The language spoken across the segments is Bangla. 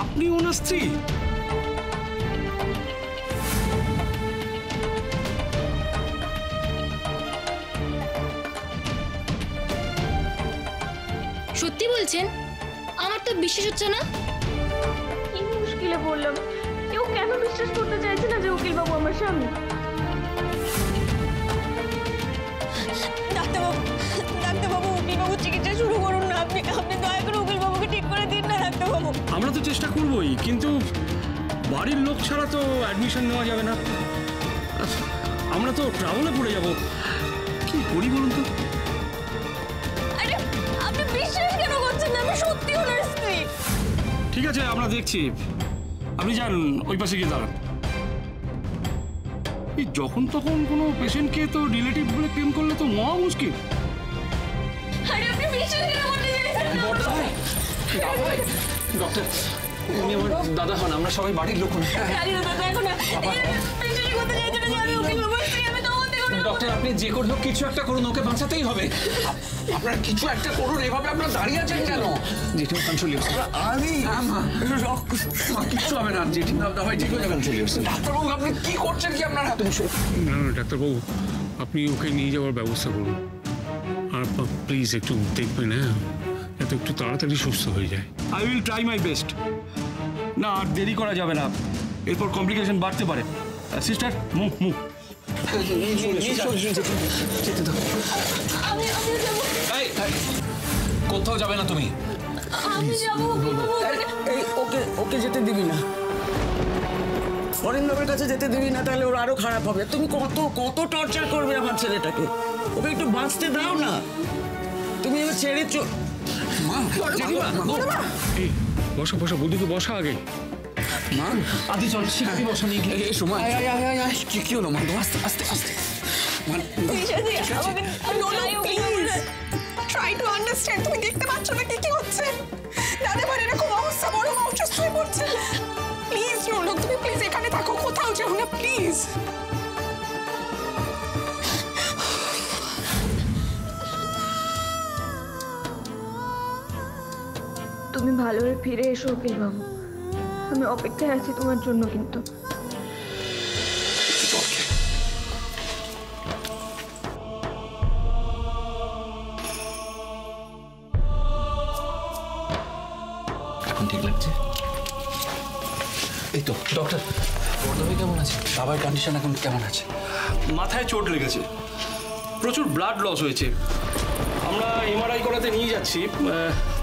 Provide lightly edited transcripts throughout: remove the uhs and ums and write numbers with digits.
আপনি ওনার স্ত্রী? সত্যি বলছেন? আমার তো বিশ্বাস হচ্ছে না। কি মুশকিলে বললাম, কেউ কেন বিশ্বাস করতে চাইছে না যে উকিল বাবু আমার স্বামী? ডাক্তারবাবু, উকিলবাবু চিকিৎসা শুরু করুন না। আপনি দয়া করে উকিলবাবুকে ঠিক করে দিন না ডাক্তারবাবু। আমরা তো চেষ্টা করবোই, কিন্তু বাড়ির লোক ছাড়া তো অ্যাডমিশন নেওয়া যাবে না। আমরা তো ট্রাভেলে পড়ে যাব, কি করি বলুন তো? আরে আপনি বিশ্বাস কেন করছেন না? আমি সত্যি ওনার স্ত্রী। ঠিক আছে, আমরা দেখছি। আপনি যান, ওই পাশে গিয়ে দাঁড়ান। যখন তখন কোনো পেশেন্টকে তো রিলেটিভ বলে ক্লেম করলে তো মহা মুশকিল। আরে আপনি বিশ্বাস কেন করতে চাইছেন না? ডক্টর, উনি আমার দাদা হন, আমরা সবাই বাড়ির লোক। জানি না দাদা, এখন বিশ্বাস করতে চাইছেন না যে আমি উকিলবাবুর স্ত্রী। আমি তো বলতে পারবো। ডক্টর, আপনি যে করে হোক কিছু একটা করুন, ওকে বাঁচাতেই হবে। আপনারা কিছু একটা করুন, এভাবে আপনারা দাঁড়িয়ে আছেন কেন? জেঠিমা কন্ট্রোল আমি কিচ্ছু হবে না, জেঠিমা ভাই ঠিক হয়ে যাবেন, চলে এসেছেন। ডাক্তারবাবু আপনি কি করছেন কি আপনারা? না না ডাক্তারবাবু, আপনি ওকে নিয়ে যাওয়ার ব্যবস্থা করুন। আর প্লিজ একটু দেখবেন, হ্যাঁ, যাতে একটু তাড়াতাড়ি সুস্থ হয়ে যায়। I will try my best. না আর দেরি করা যাবে না, এরপর কমপ্লিকেশন বাড়তে পারে। Sister, move move. কোথাও যাবে না তুমি। আমি যাবো ওকে যেতে দিবি না, অরিন্দমের কাছে যেতে দিবি না, তাহলে ওর আরো খারাপ হবে। তুমি কত টর্চার করবে আমার ছেলেটাকে? ওকে একটু বাঁচতে দাও না। তুমি এবার ছেড়ে বসা বসা, বুদ্ধুকে বসা আগে। মা আদি চল, শিখবি বসা নিয়ে গিয়ে সময়। কি হলো মা? আস্তে আস্তে আস্তে। Try to understand. তুমি দেখতে পাচ্ছ না কি হচ্ছে? দাদা ভাই এরকম অবস্থা, বড় অসুস্থ হয়ে পড়ছে। প্লিজ রোনক, তুমি প্লিজ এখানে থাকো, কোথাও যাও না প্লিজ। তুমি ভালো হয়ে ফিরে এসো উকিল বাবু, আমি অপেক্ষায় আছি তোমার জন্য। কিন্তু এখন ঠিক লাগছে? এই তো ডক্টর, বড়দাভাই কেমন আছে? বাবার কন্ডিশন এখন কেমন আছে? মাথায় চোট লেগেছে, প্রচুর ব্লাড লস হয়েছে। আমরা এমআরআই করাতে নিয়ে যাচ্ছি,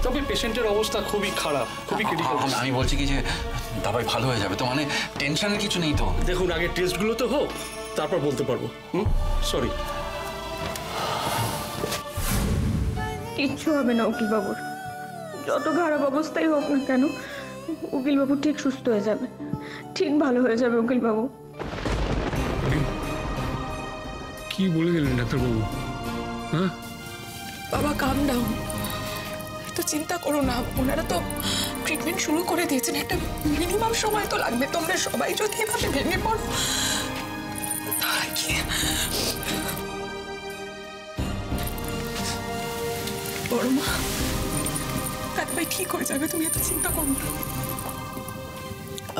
তবে পেশেন্টের অবস্থা খুবই খারাপ, খুবই ক্রিটিক্যাল। আমি বলছি কি যে দাবাই ভালো হয়ে যাবে তো, মানে টেনশনের কিছু নেই তো? দেখুন, আগে টেস্টগুলো তো হোক, তারপর বলতে পারবো। সরি। কিচ্ছু হবে না উকিল বাবুর, যত খারাপ অবস্থাই হোক না কেন উকিল বাবু ঠিক সুস্থ হয়ে যাবে, ঠিক ভালো হয়ে যাবে উকিল বাবু। কি বলে গেলেন ডাক্তারবাবু? হ্যাঁ বাবা, কাম ডাউন, তো চিন্তা করো না। ওনারা তো ট্রিটমেন্ট শুরু করে দিয়েছেন, একটা মিনিমাম সময় তো লাগবে। তোমরা সবাই যদি এভাবে ভেঙে পড়ো তাহলে কি? বড় মা, তারপরে ঠিক হয়ে যাবে, তুমি এত চিন্তা করো না।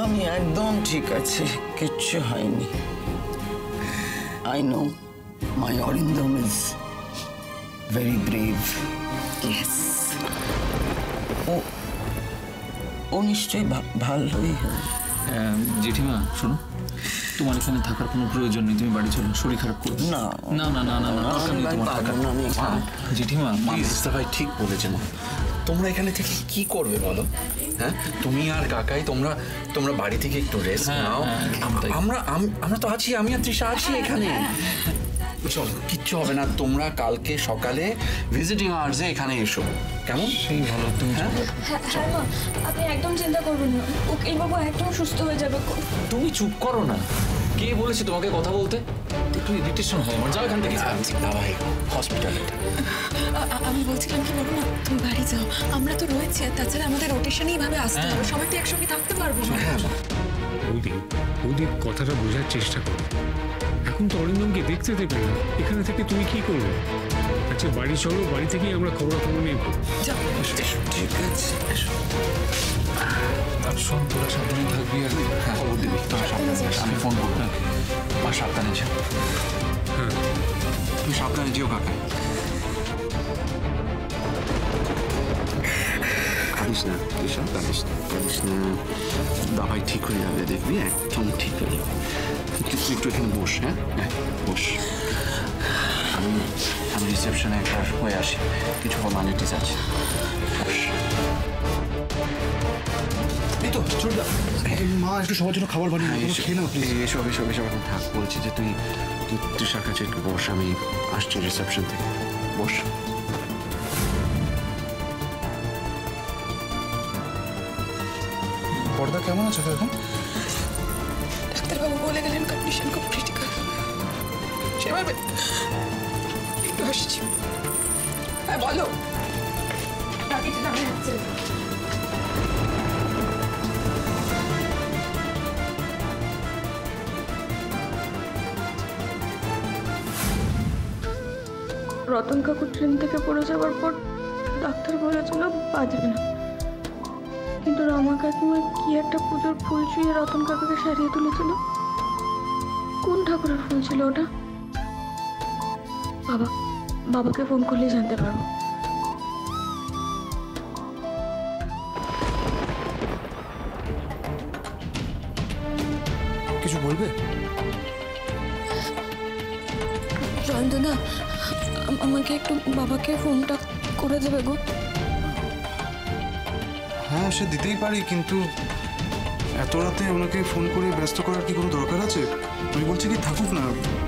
আমি একদম ঠিক আছে, কিচ্ছু হয়নি। I know my Arindam is very brave. Yes, ও নিশ্চয়ই ভালোই হবে। জেঠিমা শোনো, তোমার এখানে থাকার কোনো প্রয়োজন নেই, তুমি বাড়ি চলো, শরীর খারাপ করবে না না না না না না, জেঠিমা ভাই ঠিক বলেছে মা। তোমরা এখানে থেকে কি করবে বলো? হ্যাঁ, তুমি আর কাকাই তোমরা বাড়ি থেকে একটু রেস্ট নাও। আমরা তো আছি, আমি আর তৃষা আছি এখানে। চলো, কিচ্ছু হবে না। তোমরা কালকে সকালে ভিজিটিং আওয়ার্সে এখানে এসো, কেমন? সেই ভালো। তুমি হ্যাঁ মা, আপনি একদম চিন্তা করবেন না, উকিল বাবু একদম সুস্থ হয়ে যাবে। তুমি চুপ করো না। কে বলেছে তোমাকে কথা বলতে? একটু ইরিটেশন হয় আমার, যাও এখান থেকে। ভাই হসপিটালে আমি বলছিলাম কি, বলো না, তুমি বাড়ি যাও, আমরা তো রয়েছি। আর তাছাড়া আমাদের রোটেশনে এইভাবে আসতে হবে, সবাই তো একসঙ্গে থাকতে পারবো না। বৌদি কথাটা বোঝার চেষ্টা করো। এখন তো অরিন্দমকে দেখতে দেবে না, এখানে থেকে তুমি কি করবে? আচ্ছা বাড়ি চলো, বাড়ি থেকেই আমরা খবরাখবর নেব। ঠিক আছে। শোন তোরা সাবধানে থাকবি আর হ্যাঁ খবর দিবি তোরা সাবধানে থাকিস। আমি ফোন করবো মা সাবধানে যেও। হ্যাঁ তুই সাবধানে যেও কাকাই। কাঁদিস না তৃষা, কাঁদিস না। বাবাই ঠিক হয়ে যাবে, দেখবি একদম ঠিক হয়ে যাবে। তুই একটু এখানে বস, হ্যাঁ বস। আমি রিসেপশনে একবার হয়ে আসি, কিছু ফর্মালিটিস আছে। বস। এই তো ছোটদা, মা একটু সবার জন্য খাবার বানিয়ে খেয়ে নাও প্লিজ। এসব এখন থাক, বলছি যে তুই তৃষার কাছে একটু বস, আমি আসছি রিসেপশন থেকে। বস। বড়দা কেমন আছে এখন? ডাক্তারবাবু বলে গেলেন কন্ডিশন খুব ক্রিটিক্যাল। সেভাবে একটু আসছি। হ্যাঁ বলো। রতন কাকু ট্রেন থেকে পড়ে যাওয়ার পর ডাক্তার বলেছিল বাঁচবে না, কিন্তু রমা কাকিমা কি একটা পুজোর ফুল ছুঁয়ে রতন কাকুকে সারিয়ে তুলেছিল। কোন ঠাকুরের ফুল ছিল ওটা? বাবাকে ফোন করলে জানতে পারবো। কিছু বলবে? জয়ন্তদা, আমাকে একটু বাবাকে ফোনটা করে দেবে গো। হ্যাঁ সে দিতেই পারি, কিন্তু এত রাতে ওনাকে ফোন করে ব্যস্ত করার কি কোনো দরকার আছে? আমি বলছি কি থাকুক না,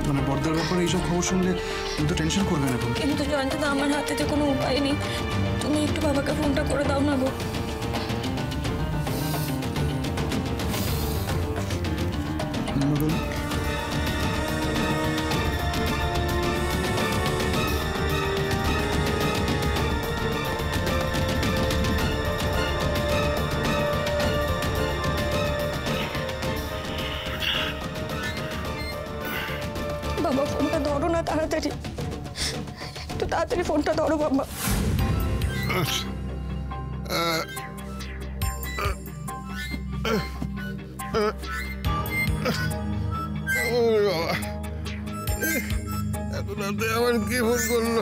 মানে বড়দার ব্যাপারে এইসব খবর শুনলে তুমি তো টেনশন করবেন এখন। কিন্তু জয়ন্তদা, আমার হাতে তো কোনো উপায় নেই, তুমি একটু বাবাকে ফোনটা করে দাও না গো। বাবা ফোনটা ধরো না তাড়াতাড়ি, একটু তাড়াতাড়ি ফোনটা ধরো বাবা। এত রাতে আবার কে ফোন করলো?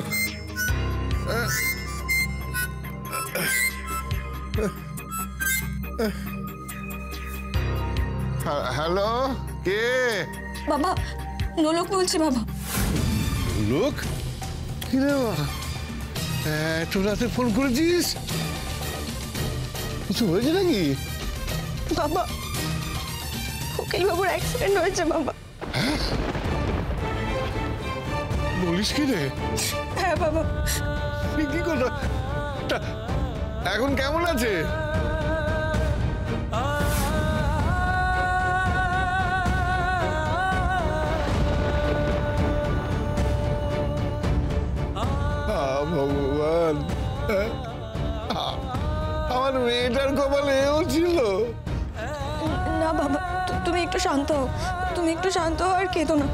হ্যালো, কে? বাবা, নোলক বলছি বাবা। লোক? কি রে বাবা, এত রাতে ফোন করেছিস? কিছু হয়েছে নাকি? বাবা, উকিল বাবুর অ্যাক্সিডেন্ট হয়েছে বাবা। বলিস কি রে? হ্যাঁ বাবা। কি কথা? এখন কেমন আছে? ভগবান, আমার মেয়েটার কপালে এও ছিল। না বাবা, তুমি একটু শান্ত হও, তুমি একটু শান্ত হও আর কেঁদো না।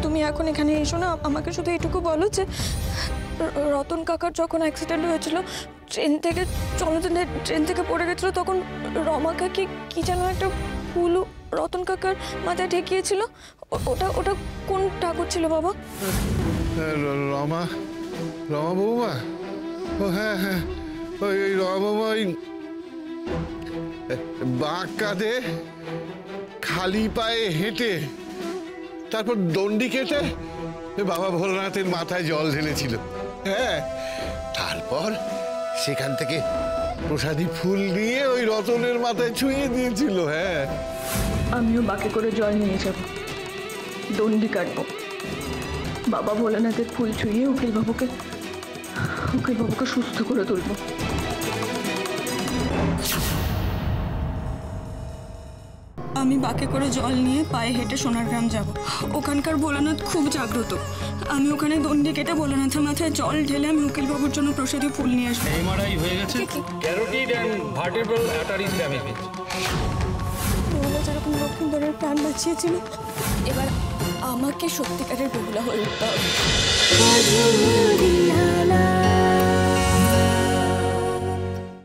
তুমি এখন এখানে এসো না, আমাকে শুধু এটুকু বলো যে রতন কাকার যখন অ্যাক্সিডেন্ট হয়েছিল, ট্রেন থেকে পড়ে গেছিল, তখন রমা কাকি কি যেন একটা ফুল রতন কাকার মাথায় ঠেকিয়েছিল। ওটা কোন ঠাকুর ছিল বাবা? রমা বৌমা? ও হ্যাঁ, ওই রমা বৌমা ওই বাঁক কাঁধে খালি পায়ে হেঁটে তারপর দণ্ডি কেটে বাবা ভোলানাথের মাথায় জল ঢেলেছিল। হ্যাঁ, তারপর সেখান থেকে প্রসাদী ফুল নিয়ে ওই রতনের মাথায় ছুঁয়ে দিয়েছিল। হ্যাঁ, আমিও বাকে করে জল নিয়ে যাব, দণ্ডি কাটবো, বাবা ভোলানাথের ফুল ছুঁয়ে উকিল বাবুকে সুস্থ করে তুলবো। আমি বাকে করে জল নিয়ে পায়ে হেঁটে সোনারগ্রাম যাব। ওখানকার ভোলানাথ খুব জাগ্রত। আমি ওখানে দণ্ডি কেটে ভোলানাথের মাথায় জল ঢেলে আমি উকিল বাবুর জন্য প্রসাদী ফুল নিয়ে আসবো। এমআরআই হয়ে গেছে, carotid and vertebral arteries damage হয়েছে। বেহুলা যেরকম লক্ষ্মীন্দরের প্রাণ বাঁচিয়েছিল, এবার আমাকে সত্যিকারের বেহুলা হয়ে উঠতে হবে।